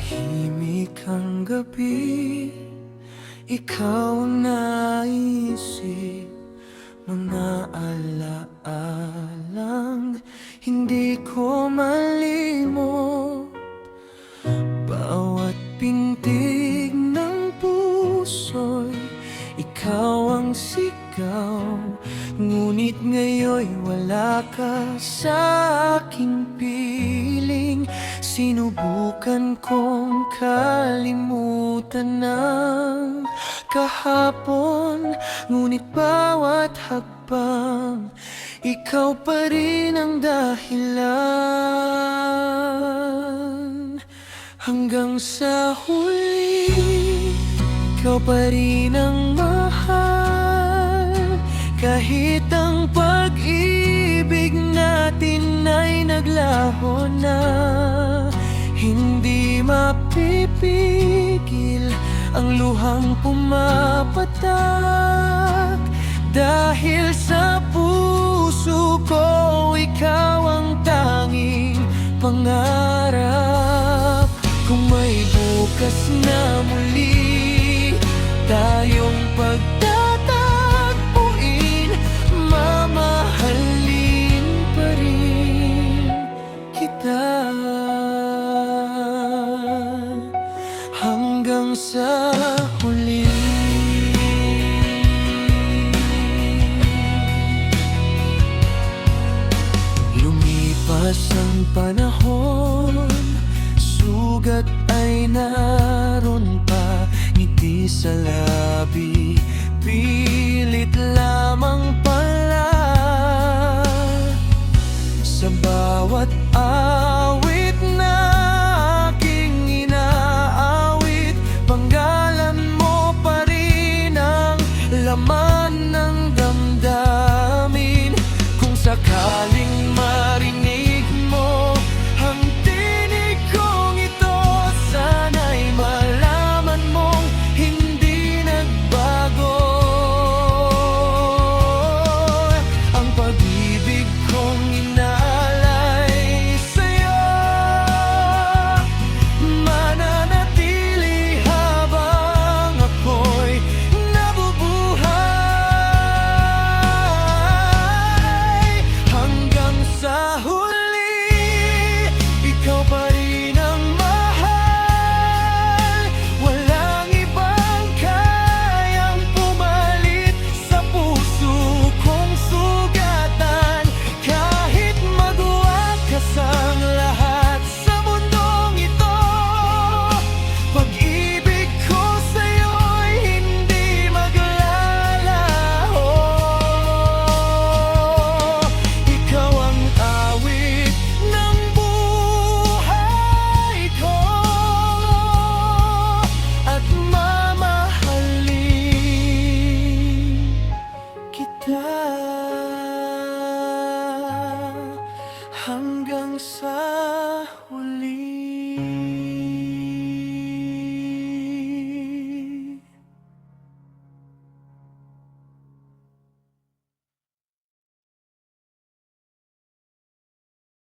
Tahimik ang gabi, ikaw ang naisip, mga alaalang hindi ko malimot. Bawat pintig ng puso'y ikaw ang sigaw, ngunit ngayon'y wala ka sa aking piling. Sinubukan kong kalimutan ng kahapon, ngunit bawat hakbang ikaw pa rin ang dahilan. Hanggang sa huli, ikaw pa rin ang mahal. Kahit ang pag-ibig natin ay naglaho na, hindi mapipigil ang luhang pumapatak. Dahil sa puso ko, ikaw ang tanging pangarap. Kung may bukas na muli tayong pagtatagpuin, mamahalin pa rin kita hanggang sa huli. Lumipas ang panahon, sugat ay naroon pa, ngiti sa labi, pilit lamang pala. Sa bawat awit na aking inaawit, panggalan mo pa rin ang laman ng damdamin. Kung sakaling marinig mo ang tinig kong ito, sana'y malaman mong hindi nagbago ang pag-ibig kong inaalay sa'yo. Mananatili habang ako'y nabubuhay. Hanggang sa huli, ikaw pa rin ang mahal. Walang ibang kayang pumalit sa puso kong sugatan. Kahit magwakas ang lahat sa mundong ito, pag-ibig ko sa'yo'y hindi maglalaho. Ikaw ang awit ng buhay ko, at mamahalin kita hanggang sa huli.